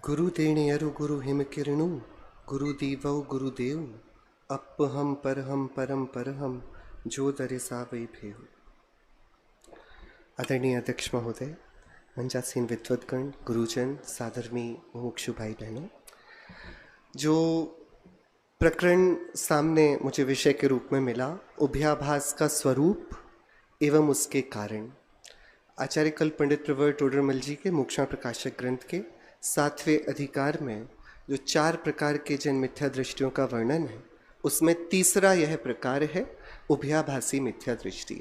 गुरुदेणेयरु गुरु हिमकिरणु गुरुदेवौ गुरुदेव अपहम परहम परम परहम जो दरिसा वै भेव। आदरणीय अध्यक्ष महोदय, मंचासीन विद्वद्गण, गुरुजन, साधर्मी मुमुक्षु भाई बहनों, जो प्रकरण सामने मुझे विषय के रूप में मिला, उभयाभास का स्वरूप एवं उसके कारण, आचार्य कल पंडित प्रवर टोडरमल जी के मोक्षण प्रकाशक ग्रंथ के 7वें अधिकार में जो 4 प्रकार के जन मिथ्या दृष्टियों का वर्णन है, उसमें तीसरा यह प्रकार है उभयाभासी मिथ्या दृष्टि।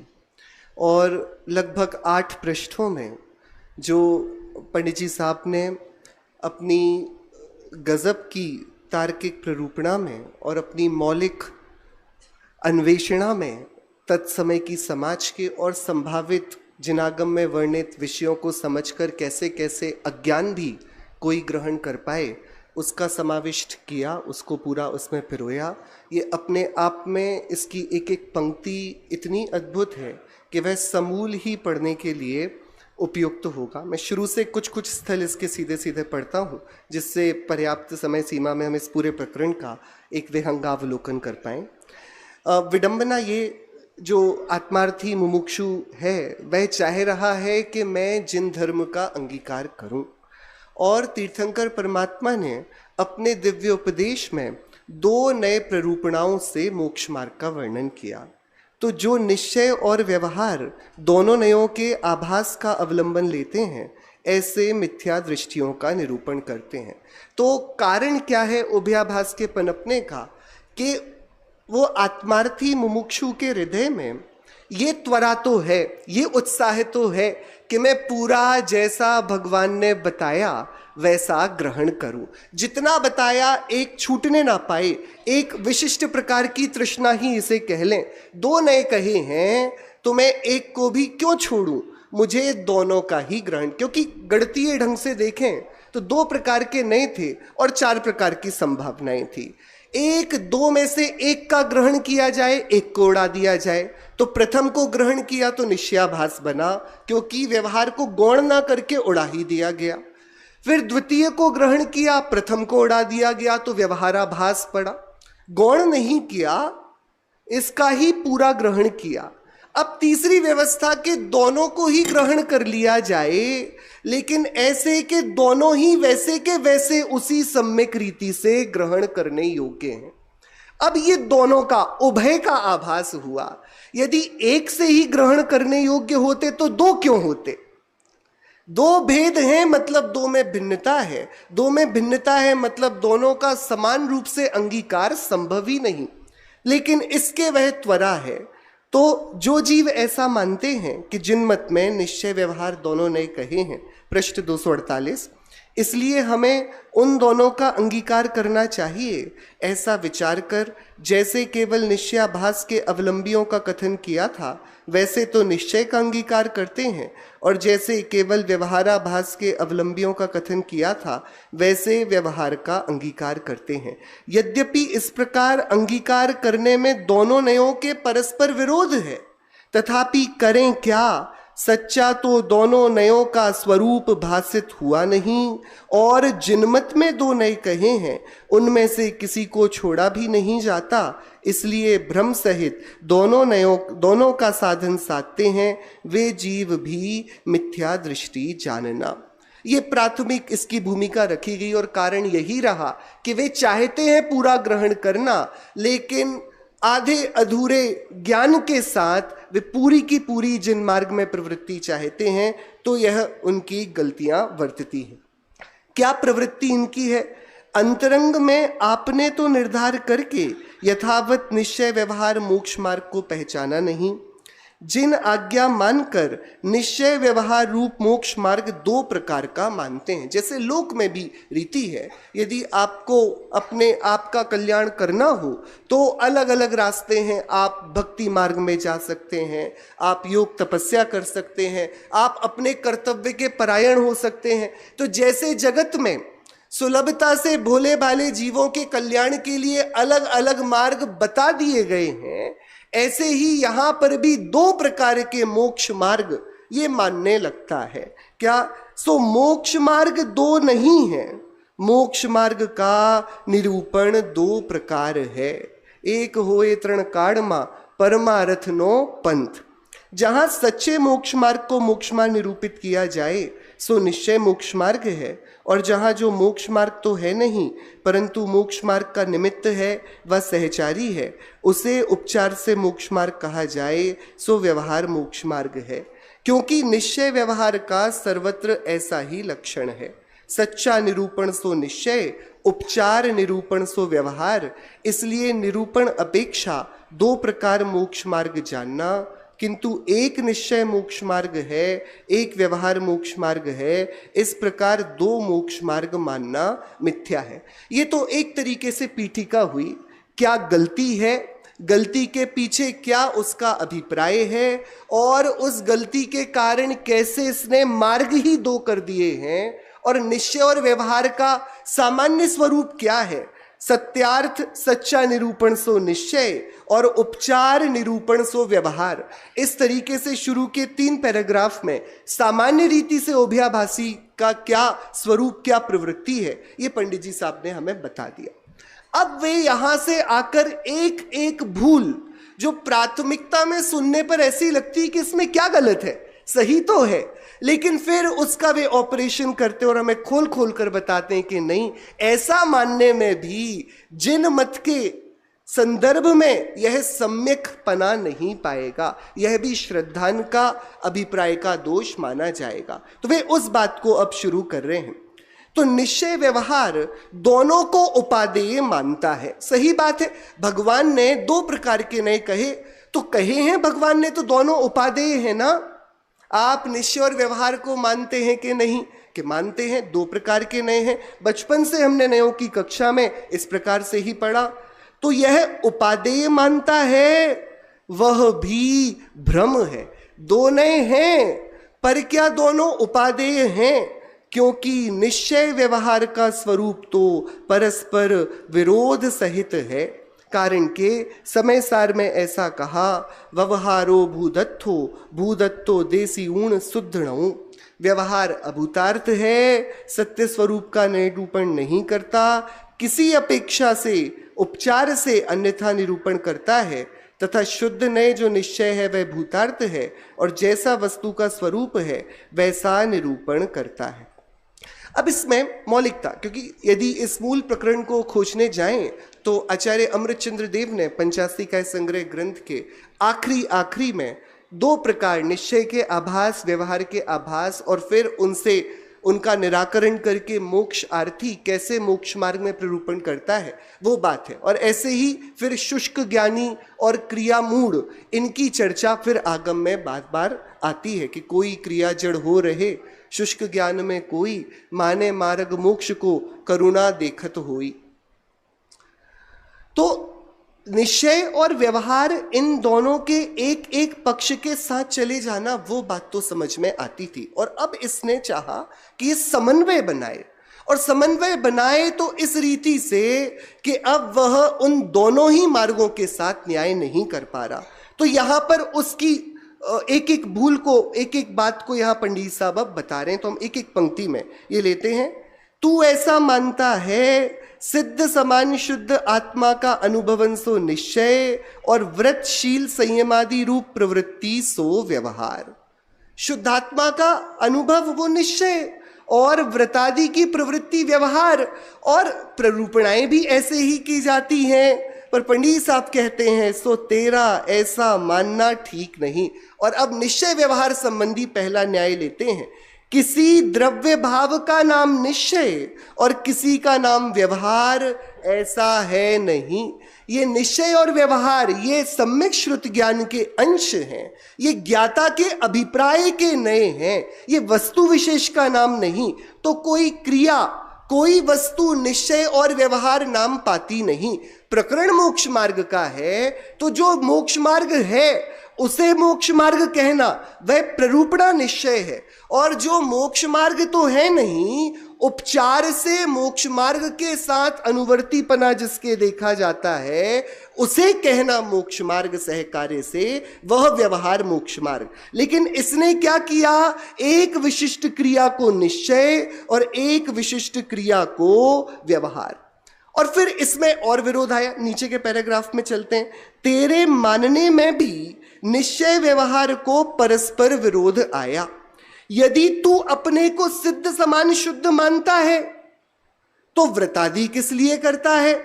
और लगभग 8 पृष्ठों में जो पंडित जी साहब ने अपनी गजब की तार्किक प्ररूपणा में और अपनी मौलिक अन्वेषणा में तत्समय की समाज के और संभावित जिनागम में वर्णित विषयों को समझकर कैसे कैसे अज्ञान भी कोई ग्रहण कर पाए, उसका समाविष्ट किया, उसको पूरा उसमें पिरोया। ये अपने आप में इसकी एक एक पंक्ति इतनी अद्भुत है कि वह समूल ही पढ़ने के लिए उपयुक्त होगा। मैं शुरू से कुछ कुछ स्थल इसके सीधे सीधे पढ़ता हूँ, जिससे पर्याप्त समय सीमा में हम इस पूरे प्रकरण का एक विहंगावलोकन कर पाएँ। विडंबना ये जो आत्मार्थी मुमुक्षु है वह चाह रहा है कि मैं जिन धर्म का अंगीकार करूं, और तीर्थंकर परमात्मा ने अपने दिव्य उपदेश में 2 नए प्ररूपणाओं से मोक्ष मार्ग का वर्णन किया। तो जो निश्चय और व्यवहार दोनों नयों के आभास का अवलंबन लेते हैं, ऐसे मिथ्या दृष्टियों का निरूपण करते हैं। तो कारण क्या है उभयाभास के पनपने का, कि वो आत्मार्थी मुमुक्षु के हृदय में ये त्वरा तो है, ये उत्साह तो है कि मैं पूरा जैसा भगवान ने बताया वैसा ग्रहण करूं। जितना बताया एक छूटने ना पाए, एक विशिष्ट प्रकार की तृष्णा ही इसे कह लें। 2 नए कहे हैं तो मैं एक को भी क्यों छोड़ूं, मुझे दोनों का ही ग्रहण, क्योंकि गणितीय ढंग से देखें तो 2 प्रकार के नए थे और 4 प्रकार की संभावनाएं थी। 1-2 में से एक का ग्रहण किया जाए, एक को उड़ा दिया जाए। तो प्रथम को ग्रहण किया तो निश्चयाभास बना, क्योंकि व्यवहार को गौण ना करके उड़ा ही दिया गया। फिर द्वितीय को ग्रहण किया, प्रथम को उड़ा दिया गया तो व्यवहाराभास पड़ा। गौण नहीं किया, इसका ही पूरा ग्रहण किया। अब तीसरी व्यवस्था के दोनों को ही ग्रहण कर लिया जाए, लेकिन ऐसे कि दोनों ही वैसे के वैसे उसी सम्यक रीति से ग्रहण करने योग्य हैं। अब ये दोनों का उभय का आभास हुआ। यदि एक से ही ग्रहण करने योग्य होते तो 2 क्यों होते? 2 भेद हैं मतलब 2 में भिन्नता है। 2 में भिन्नता है मतलब दोनों का समान रूप से अंगीकार संभव ही नहीं, लेकिन इसके वह त्वरा है। तो जो जीव ऐसा मानते हैं कि जिन मत में निश्चय व्यवहार दोनों ने कहे हैं, पृष्ठ 248, इसलिए हमें उन दोनों का अंगीकार करना चाहिए, ऐसा विचार कर जैसे केवल निश्चयाभास के अवलंबियों का कथन किया था वैसे तो निश्चय का अंगीकार करते हैं, और जैसे केवल व्यवहाराभास के अवलंबियों का कथन किया था वैसे व्यवहार का अंगीकार करते हैं। यद्यपि इस प्रकार अंगीकार करने में दोनों नयों के परस्पर विरोध है, तथापि करें क्या, सच्चा तो दोनों नयों का स्वरूप भासित हुआ नहीं, और जिनमत में 2 नए कहे हैं उनमें से किसी को छोड़ा भी नहीं जाता। इसलिए भ्रम सहित दोनों का साधन साधते हैं, वे जीव भी मिथ्या दृष्टि जानना। ये प्राथमिक इसकी भूमिका रखी गई, और कारण यही रहा कि वे चाहते हैं पूरा ग्रहण करना, लेकिन आधे अधूरे ज्ञान के साथ वे पूरी की पूरी जिन मार्ग में प्रवृत्ति चाहते हैं, तो यह उनकी गलतियां वर्तती हैं। क्या प्रवृत्ति इनकी है? अंतरंग में आपने तो निर्धार करके यथावत निश्चय व्यवहार मोक्ष मार्ग को पहचाना नहीं। जिन आज्ञा मानकर निश्चय व्यवहार रूप मोक्ष मार्ग 2 प्रकार का मानते हैं, जैसे लोक में भी रीति है, यदि आपको अपने आप का कल्याण करना हो तो अलग अलग रास्ते हैं। आप भक्ति मार्ग में जा सकते हैं, आप योग तपस्या कर सकते हैं, आप अपने कर्तव्य के परायण हो सकते हैं। तो जैसे जगत में सुलभता से भोले भाले जीवों के कल्याण के लिए अलग अलग मार्ग बता दिए गए हैं, ऐसे ही यहां पर भी 2 प्रकार के मोक्ष मार्ग ये मानने लगता है। क्या सो मोक्ष मार्ग 2 नहीं है, मोक्ष मार्ग का निरूपण दो प्रकार है। एक होए तृण काढ़मा परमारथ नो पंथ। जहां सच्चे मोक्ष मार्ग को मोक्ष मार्ग निरूपित किया जाए सो निश्चय मोक्ष मार्ग है, और जहाँ जो मोक्ष मार्ग तो है नहीं परंतु मोक्ष मार्ग का निमित्त है वह सहचारी है, उसे उपचार से मोक्ष मार्ग कहा जाए सो व्यवहार मोक्ष मार्ग है। क्योंकि निश्चय व्यवहार का सर्वत्र ऐसा ही लक्षण है। सच्चा निरूपण सो निश्चय, उपचार निरूपण सो व्यवहार। इसलिए निरूपण अपेक्षा दो प्रकार मोक्ष मार्ग जानना, किंतु एक निश्चय मोक्ष मार्ग है, एक व्यवहार मोक्ष मार्ग है, इस प्रकार दो मोक्ष मार्ग मानना मिथ्या है। ये तो एक तरीके से पीठिका हुई। क्या गलती है, गलती के पीछे क्या उसका अभिप्राय है, और उस गलती के कारण कैसे इसने मार्ग ही दो कर दिए हैं, और निश्चय और व्यवहार का सामान्य स्वरूप क्या है। सत्यार्थ सच्चा निरूपण सो निश्चय और उपचार निरूपण सो व्यवहार। इस तरीके से शुरू के 3 पैराग्राफ में सामान्य रीति से ओभयाभासी का क्या स्वरूप, क्या प्रवृत्ति है, ये पंडित जी साहब ने हमें बता दिया। अब वे यहां से आकर एक एक भूल जो प्राथमिकता में सुनने पर ऐसी लगती है कि इसमें क्या गलत है, सही तो है, लेकिन फिर उसका वे ऑपरेशन करते और हमें खोल खोल कर बताते हैं कि नहीं, ऐसा मानने में भी जिन मत के संदर्भ में यह सम्यक पना नहीं पाएगा, यह भी श्रद्धान का अभिप्राय का दोष माना जाएगा। तो वे उस बात को अब शुरू कर रहे हैं। तो निश्चय व्यवहार दोनों को उपादेय मानता है। सही बात है, भगवान ने 2 प्रकार के नए कहे, तो कहे हैं भगवान ने तो दोनों उपादेय है ना। आप निश्चय और व्यवहार को मानते हैं कि नहीं, कि मानते हैं। 2 प्रकार के नए हैं, बचपन से हमने नयों की कक्षा में इस प्रकार से ही पढ़ा। तो यह उपादेय मानता है, वह भी भ्रम है। 2 नए हैं, पर क्या दोनों उपादेय हैं? क्योंकि निश्चय व्यवहार का स्वरूप तो परस्पर विरोध सहित है। कारण के समय सार में ऐसा कहा, व्यवहारो भूदत्थो भूदत्तो देसी ऊण सुदृढ़। व्यवहार अभूतार्थ है, सत्य स्वरूप का निरूपण नहीं करता, किसी अपेक्षा से उपचार से अन्यथा निरूपण करता है, तथा शुद्ध नय जो निश्चय है वह भूतार्थ है और जैसा वस्तु का स्वरूप है वैसा निरूपण करता है। अब इसमें मौलिकता, क्योंकि यदि इस मूल प्रकरण को खोजने जाएं तो आचार्य अमृतचंद्र देव ने पंचास्तिकाय संग्रह ग्रंथ के आखिरी में 2 प्रकार, निश्चय के आभास, व्यवहार के आभास, और फिर उनसे उनका निराकरण करके मोक्ष आर्थी कैसे मोक्ष मार्ग में प्ररूपण करता है, वो बात है। और ऐसे ही फिर शुष्क ज्ञानी और क्रिया मूढ़, इनकी चर्चा फिर आगम में बार बार आती है कि कोई क्रिया जड़ हो रहे, शुष्क ज्ञान में कोई, माने मार्ग मोक्ष को करुणा देखत होई। तो निश्चय और व्यवहार, इन दोनों के एक एक पक्ष के साथ चले जाना, वो बात तो समझ में आती थी। और अब इसने चाहा कि ये समन्वय बनाए, और समन्वय बनाए तो इस रीति से कि अब वह उन दोनों ही मार्गों के साथ न्याय नहीं कर पा रहा। तो यहां पर उसकी एक एक भूल को, एक एक बात को यहाँ पंडित साहब अब बता रहे हैं। तो हम एक एक पंक्ति में ये लेते हैं। तू ऐसा मानता है, सिद्ध समान शुद्ध आत्मा का अनुभवन सो निश्चय और व्रतशील संयमादि रूप प्रवृत्ति सो व्यवहार। शुद्धात्मा का अनुभव वो निश्चय और व्रतादि की प्रवृत्ति व्यवहार, और प्ररूपणाएं भी ऐसे ही की जाती हैं। पर पंडित साहब कहते हैं सो तेरा ऐसा मानना ठीक नहीं। और अब निश्चय व्यवहार संबंधी पहला न्याय लेते हैं। किसी द्रव्य भाव का नाम निश्चय और किसी का नाम व्यवहार ऐसा है नहीं। ये निश्चय और व्यवहार ये सम्यक श्रुत ज्ञान के अंश हैं, ये ज्ञाता के अभिप्राय के नए हैं, ये वस्तु विशेष का नाम नहीं। तो कोई क्रिया, कोई वस्तु निश्चय और व्यवहार नाम पाती नहीं। प्रकरण मोक्ष मार्ग का है, तो जो मोक्ष मार्ग है उसे मोक्ष मार्ग कहना वह प्ररूपणा निश्चय है, और जो मोक्ष मार्ग तो है नहीं उपचार से मोक्ष मार्ग के साथ अनुवर्तीपना जिसके देखा जाता है उसे कहना मोक्ष मार्ग सहकार्य से, वह व्यवहार मोक्ष मार्ग। लेकिन इसने क्या किया, एक विशिष्ट क्रिया को निश्चय और एक विशिष्ट क्रिया को व्यवहार। और फिर इसमें और विरोध आया, नीचे के पैराग्राफ में चलते हैं। तेरे मानने में भी निश्चय व्यवहार को परस्पर विरोध आया। यदि तू अपने को सिद्ध समान शुद्ध मानता है तो व्रतादि किस लिए करता है,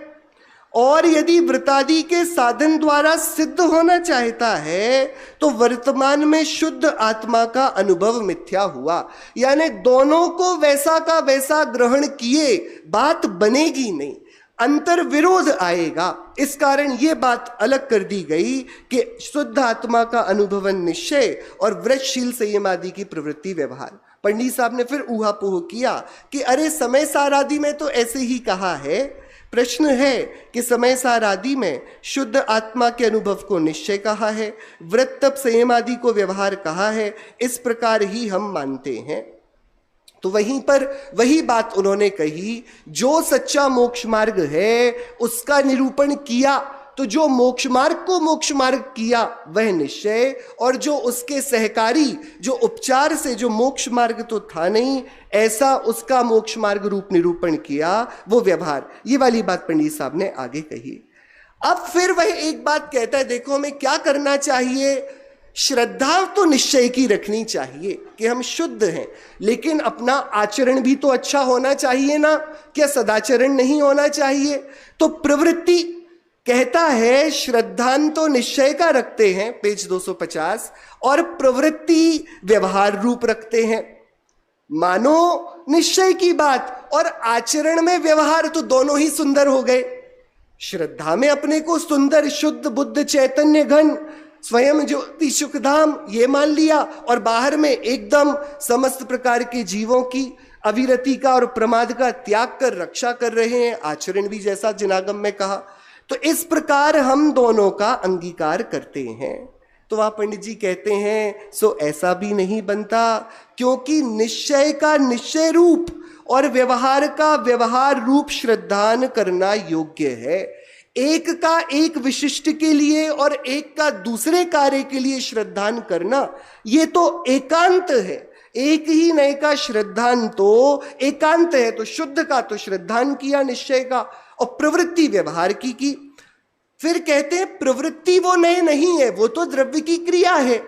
और यदि व्रतादि के साधन द्वारा सिद्ध होना चाहता है तो वर्तमान में शुद्ध आत्मा का अनुभव मिथ्या हुआ। यानी दोनों को वैसा का वैसा ग्रहण किए बात बनेगी नहीं, अंतर विरोध आएगा। इस कारण यह बात अलग कर दी गई कि शुद्ध आत्मा का अनुभवन निश्चय और व्रतशील संयम आदि की प्रवृत्ति व्यवहार। पंडित साहब ने फिर ऊहापोह किया कि अरे समय सार आदि में तो ऐसे ही कहा है। प्रश्न है कि समय सार आदि में शुद्ध आत्मा के अनुभव को निश्चय कहा है, व्रत तप संयम आदि को व्यवहार कहा है, इस प्रकार ही हम मानते हैं। तो वहीं पर वही बात उन्होंने कही, जो सच्चा मोक्ष मार्ग है उसका निरूपण किया, तो जो मोक्ष मार्ग को मोक्ष मार्ग किया वह निश्चय, और जो उसके सहकारी जो उपचार से जो मोक्ष मार्ग तो था नहीं ऐसा उसका मोक्ष मार्ग रूप निरूपण किया वो व्यवहार। ये वाली बात पंडित साहब ने आगे कही। अब फिर वह एक बात कहता है, देखो हमें क्या करना चाहिए, श्रद्धा तो निश्चय की रखनी चाहिए कि हम शुद्ध हैं, लेकिन अपना आचरण भी तो अच्छा होना चाहिए ना, क्या सदाचरण नहीं होना चाहिए। तो प्रवृत्ति कहता है श्रद्धान तो निश्चय का रखते हैं, पेज 250, और प्रवृत्ति व्यवहार रूप रखते हैं। मानो निश्चय की बात और आचरण में व्यवहार, तो दोनों ही सुंदर हो गए। श्रद्धा में अपने को सुंदर शुद्ध बुद्ध चैतन्य घन स्वयं ज्योति सुखधाम ये मान लिया, और बाहर में एकदम समस्त प्रकार के जीवों की अविरति का और प्रमाद का त्याग कर रक्षा कर रहे हैं, आचरण भी जैसा जिनागम में कहा। तो इस प्रकार हम दोनों का अंगीकार करते हैं। तो वहां पंडित जी कहते हैं सो ऐसा भी नहीं बनता, क्योंकि निश्चय का निश्चय रूप और व्यवहार का व्यवहार रूप श्रद्धान करना योग्य है। एक का एक विशिष्ट के लिए और एक का दूसरे कार्य के लिए श्रद्धान करना ये तो एकांत है। एक ही नए का श्रद्धान तो एकांत है। तो शुद्ध का तो श्रद्धान किया निश्चय का, और प्रवृत्ति व्यवहार की। फिर कहते हैं प्रवृत्ति वो नए नहीं है, वो तो द्रव्य की क्रिया है,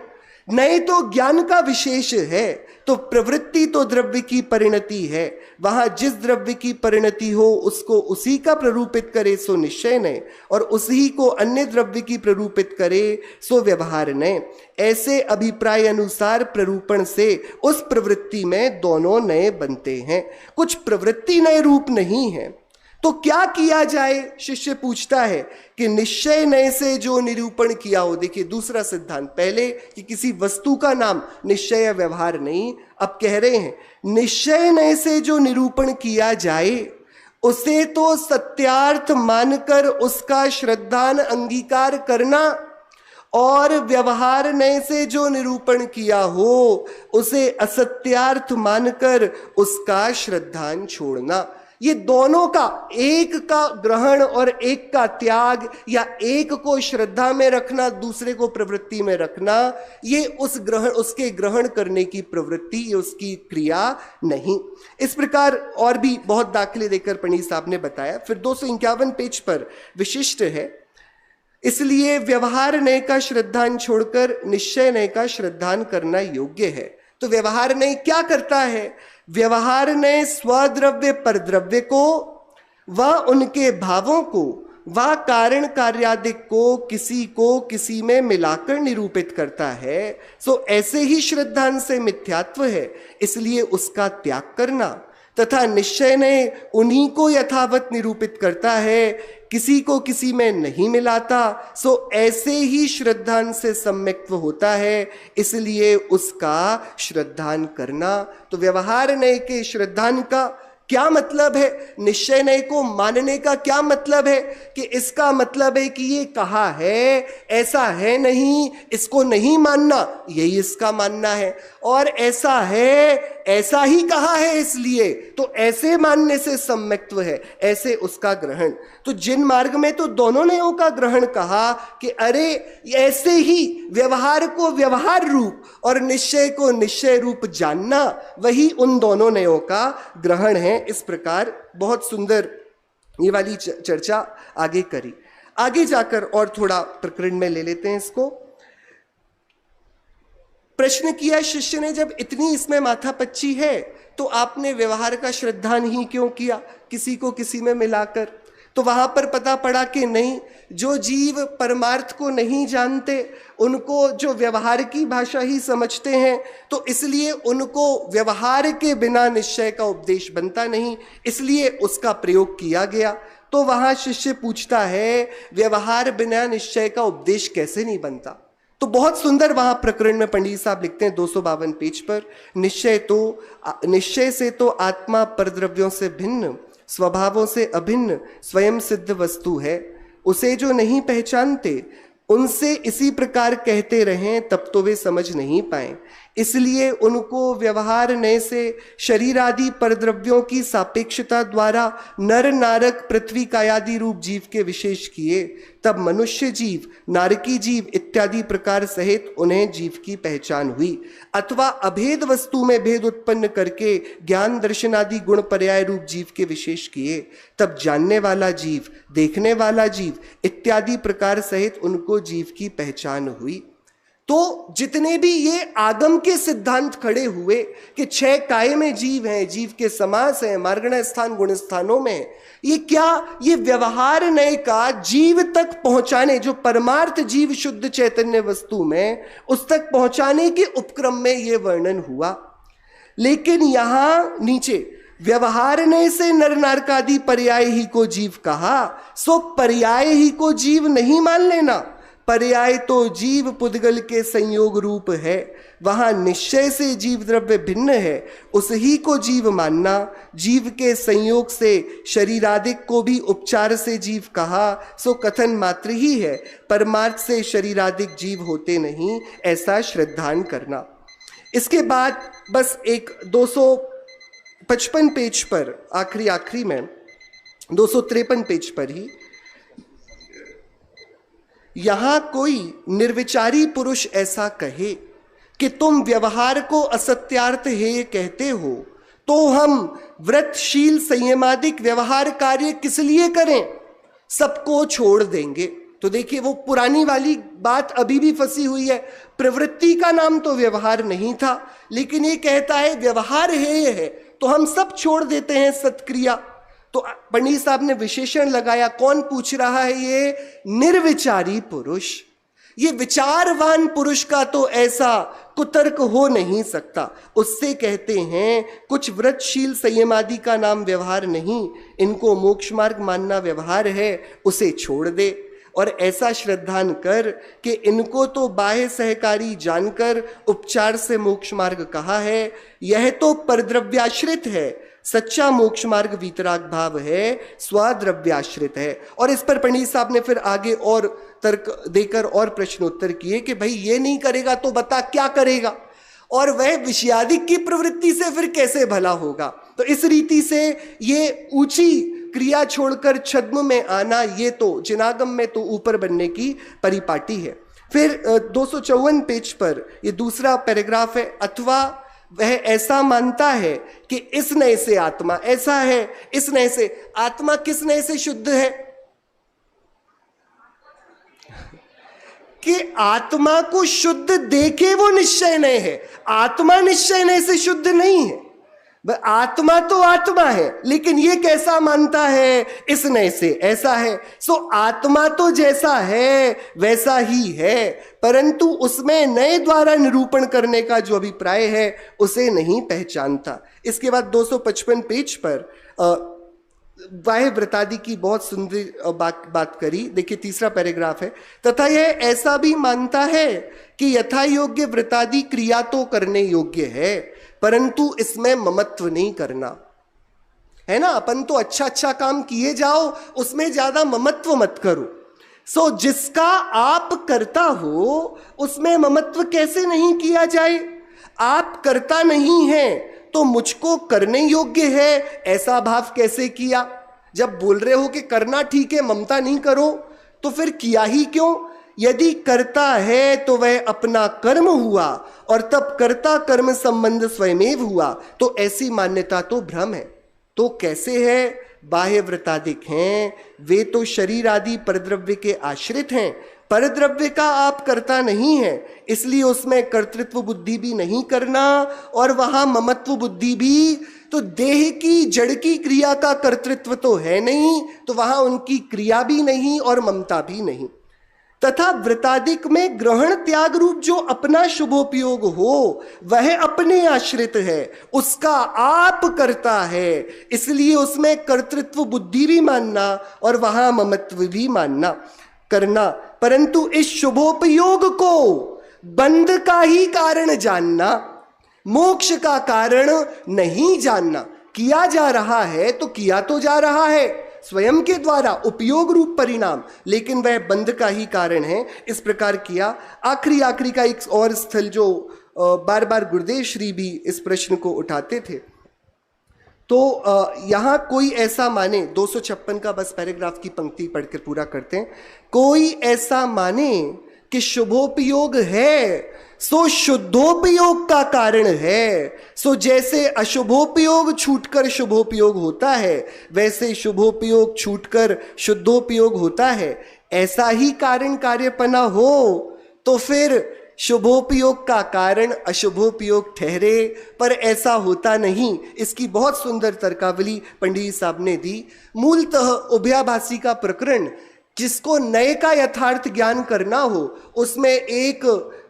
नए तो ज्ञान का विशेष है। तो प्रवृत्ति तो द्रव्य की परिणति है, वहां जिस द्रव्य की परिणति हो उसको उसी का प्ररूपित करे सो निश्चय नए, और उसी को अन्य द्रव्य की प्ररूपित करे सो व्यवहार नए। ऐसे अभिप्राय अनुसार प्ररूपण से उस प्रवृत्ति में दोनों नए बनते हैं, कुछ प्रवृत्ति नए रूप नहीं है। तो क्या किया जाए, शिष्य पूछता है कि निश्चय नए से जो निरूपण किया हो। देखिए दूसरा सिद्धांत, पहले कि किसी वस्तु का नाम निश्चय या व्यवहार नहीं, अब कह रहे हैं निश्चय नए से जो निरूपण किया जाए उसे तो सत्यार्थ मानकर उसका श्रद्धान अंगीकार करना, और व्यवहार नए से जो निरूपण किया हो उसे असत्यार्थ मानकर उसका श्रद्धान छोड़ना। ये दोनों का, एक का ग्रहण और एक का त्याग, या एक को श्रद्धा में रखना दूसरे को प्रवृत्ति में रखना, ये उसके ग्रहण करने की प्रवृत्ति, ये उसकी क्रिया नहीं। इस प्रकार और भी बहुत दाखले देकर पंडित साहब ने बताया। फिर 251 पेज पर विशिष्ट है, इसलिए व्यवहार नए का श्रद्धान छोड़कर निश्चय नए का श्रद्धान करना योग्य है। तो व्यवहार नए क्या करता है, व्यवहार ने स्वद्रव्य परद्रव्य को व उनके भावों को व कारण कार्यादिक को किसी में मिलाकर निरूपित करता है। सो ऐसे ही श्रद्धान से मिथ्यात्व है, इसलिए उसका त्याग करना, तथा निश्चय ने उन्हीं को यथावत निरूपित करता है, किसी को किसी में नहीं मिलाता। सो ऐसे ही श्रद्धान से सम्यक्त्व होता है, इसलिए उसका श्रद्धान करना। तो व्यवहार ने के श्रद्धान का क्या मतलब है? निश्चय नय को मानने का क्या मतलब है? कि इसका मतलब है कि ये कहा है, ऐसा है नहीं, इसको नहीं मानना, यही इसका मानना है। और ऐसा है, ऐसा ही कहा है, इसलिए तो ऐसे मानने से सम्यक्त्व है, ऐसे उसका ग्रहण। तो जिन मार्ग में तो दोनों ने का ग्रहण कहा कि अरे ऐसे ही व्यवहार को व्यवहार रूप और निश्चय को निश्चय रूप जानना, वही उन दोनों नयों का ग्रहण है। इस प्रकार बहुत सुंदर ये वाली चर्चा आगे करी। आगे जाकर और थोड़ा प्रकरण में ले लेते हैं इसको। प्रश्न किया शिष्य ने, जब इतनी इसमें माथापच्ची है तो आपने व्यवहार का श्रद्धान ही क्यों किया, किसी को किसी में मिलाकर? तो वहां पर पता पड़ा कि नहीं, जो जीव परमार्थ को नहीं जानते उनको जो व्यवहार की भाषा ही समझते हैं, तो इसलिए उनको व्यवहार के बिना निश्चय का उपदेश बनता नहीं, इसलिए उसका प्रयोग किया गया। तो वहां शिष्य पूछता है, व्यवहार बिना निश्चय का उपदेश कैसे नहीं बनता? तो बहुत सुंदर वहां प्रकरण में पंडित साहब लिखते हैं 252 पेज पर, निश्चय से तो आत्मा परद्रव्यों से भिन्न, स्वभावों से अभिन्न स्वयं सिद्ध वस्तु है। उसे जो नहीं पहचानते उनसे इसी प्रकार कहते रहें तब तो वे समझ नहीं पाए, इसलिए उनको व्यवहार नय से शरीर आदि परद्रव्यों की सापेक्षता द्वारा नर नारक पृथ्वी कायादि रूप जीव के विशेष किए। तब मनुष्य जीव, नारकी जीव इत्यादि प्रकार सहित उन्हें जीव की पहचान हुई। अथवा अभेद वस्तु में भेद उत्पन्न करके ज्ञान दर्शन आदि गुण पर्याय रूप जीव के विशेष किए। तब जानने वाला जीव, देखने वाला जीव इत्यादि प्रकार सहित उनको जीव की पहचान हुई। तो जितने भी ये आगम के सिद्धांत खड़े हुए कि 6 काय में जीव हैं, जीव के समास हैं, मार्गण स्थान गुण स्थानों में, ये क्या, ये व्यवहार नय का जीव तक पहुंचाने, जो परमार्थ जीव शुद्ध चैतन्य वस्तु में उस तक पहुंचाने के उपक्रम में ये वर्णन हुआ। लेकिन यहां नीचे व्यवहार नय से नर नारकादि पर्याय ही को जीव कहा, सो पर्याय ही को जीव नहीं मान लेना। पर्याय तो जीव पुद्गल के संयोग रूप है, वहां निश्चय से जीव द्रव्य भिन्न है, उस ही को जीव मानना। जीव के संयोग से शरीरादिक को भी उपचार से जीव कहा, सो कथन मात्र ही है, परमार्थ से शरीरादिक जीव होते नहीं, ऐसा श्रद्धान करना। इसके बाद बस एक 255 पेज पर आखिरी में 253 पेज पर ही, यहां कोई निर्विचारी पुरुष ऐसा कहे कि तुम व्यवहार को असत्यार्थ हेय कहते हो, तो हम व्रतशील संयमादिक व्यवहार कार्य किस लिए करें, सबको छोड़ देंगे। तो देखिए वो पुरानी वाली बात अभी भी फंसी हुई है। प्रवृत्ति का नाम तो व्यवहार नहीं था, लेकिन ये कहता है व्यवहार हेय है तो हम सब छोड़ देते हैं सत्क्रिया। तो पंडित साहब ने विशेषण लगाया, कौन पूछ रहा है? ये निर्विचारी पुरुष। ये विचारवान पुरुष का तो ऐसा कुतर्क हो नहीं सकता। उससे कहते हैं कुछ व्रतशील संयमादि का नाम व्यवहार नहीं, इनको मोक्ष मार्ग मानना व्यवहार है, उसे छोड़ दे और ऐसा श्रद्धान कर कि इनको तो बाह्य सहकारी जानकर उपचार से मोक्ष मार्ग कहा है, यह तो परद्रव्याश्रित है, सच्चा मोक्ष मार्ग वीतराग भाव है, स्वद्रव्याश्रित है। और इस पर पंडित साहब ने फिर आगे और तर्क देकर और प्रश्नोत्तर किए कि भाई ये नहीं करेगा तो बता क्या करेगा, और वह विषयादिक की प्रवृत्ति से फिर कैसे भला होगा। तो इस रीति से ये ऊंची क्रिया छोड़कर छद्म में आना, ये तो जिनागम में तो ऊपर बनने की परिपाटी है। फिर 254 पेज पर ये दूसरा पैराग्राफ है, अथवा वह ऐसा मानता है कि इस नय से आत्मा ऐसा है, इस नय से आत्मा किस नय से शुद्ध है? कि आत्मा को शुद्ध देखे वो निश्चय नय है, आत्मा निश्चय नय से शुद्ध नहीं है। आत्मा तो आत्मा है, लेकिन ये कैसा मानता है? इस नय से ऐसा है। सो आत्मा तो जैसा है वैसा ही है, परंतु उसमें नए द्वारा निरूपण करने का जो अभिप्राय है उसे नहीं पहचानता। इसके बाद 255 पेज पर बाह्य व्रतादि की बहुत सुंदर बात करी। देखिए तीसरा पैराग्राफ है, तथा यह ऐसा भी मानता है कि यथा योग्य व्रतादि क्रिया तो करने योग्य है, परंतु इसमें ममत्व नहीं करना। है ना। अपन तो अच्छा अच्छा काम किए जाओ, उसमें ज्यादा ममत्व मत करो। सो जिसका आप करता हो उसमें ममत्व कैसे नहीं किया जाए। आप करता नहीं है तो मुझको करने योग्य है ऐसा भाव कैसे किया। जब बोल रहे हो कि करना ठीक है, ममता नहीं करो, तो फिर किया ही क्यों। यदि करता है तो वह अपना कर्म हुआ और तब कर्ता कर्म संबंध स्वयमेव हुआ, तो ऐसी मान्यता तो भ्रम है। तो कैसे है, बाह्य वृत्तादिक हैं, वे तो शरीर आदि परद्रव्य के आश्रित हैं। परद्रव्य का आप करता नहीं है, इसलिए उसमें कर्तृत्व बुद्धि भी नहीं करना और वहां ममत्व बुद्धि भी। तो देह की जड़ की क्रिया का कर्तृत्व तो है नहीं, तो वहां उनकी क्रिया भी नहीं और ममता भी नहीं। तथा वृतादिक में ग्रहण त्याग रूप जो अपना शुभोपयोग हो वह अपने आश्रित है, उसका आप करता है, इसलिए उसमें कर्तृत्व बुद्धि भी मानना और वहां ममत्व भी मानना करना। परंतु इस शुभोपयोग को बंध का ही कारण जानना, मोक्ष का कारण नहीं जानना। किया जा रहा है तो किया तो जा रहा है स्वयं के द्वारा उपयोग रूप परिणाम, लेकिन वह बंध का ही कारण है। इस प्रकार किया। आखिरी का एक और स्थल जो बार बार गुरुदेव श्री भी इस प्रश्न को उठाते थे, तो यहां कोई ऐसा माने, 256 का बस पैराग्राफ की पंक्ति पढ़कर पूरा करते हैं। कोई ऐसा माने कि शुभोपयोग है सो शुद्धोपयोग का कारण है। सो जैसे अशुभोपयोग छूटकर शुभोपयोग होता है, वैसे शुभोपयोग छूटकर शुद्धोपयोग होता है। ऐसा ही कारण कार्यपना हो तो फिर शुभोपयोग का कारण अशुभोपयोग ठहरे, पर ऐसा होता नहीं। इसकी बहुत सुंदर तर्कावली पंडित साहब ने दी। मूलतः उभयाभासी का प्रकरण, जिसको नए का यथार्थ ज्ञान करना हो, उसमें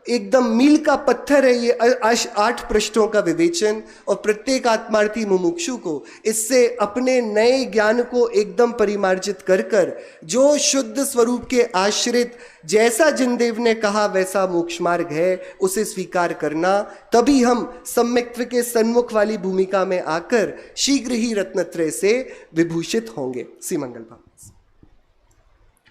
एकदम मील का पत्थर है ये 8 पृष्ठों का विवेचन, और प्रत्येक आत्मार्थी मुमुक्षु को इससे अपने नए ज्ञान को एकदम परिमार्जित कर कर जो शुद्ध स्वरूप के आश्रित, जैसा जिनदेव ने कहा वैसा मोक्ष मार्ग है, उसे स्वीकार करना। तभी हम सम्यक्त्व के सन्मुख वाली भूमिका में आकर शीघ्र ही रत्नत्रय से विभूषित होंगे। श्री मंगल भाव।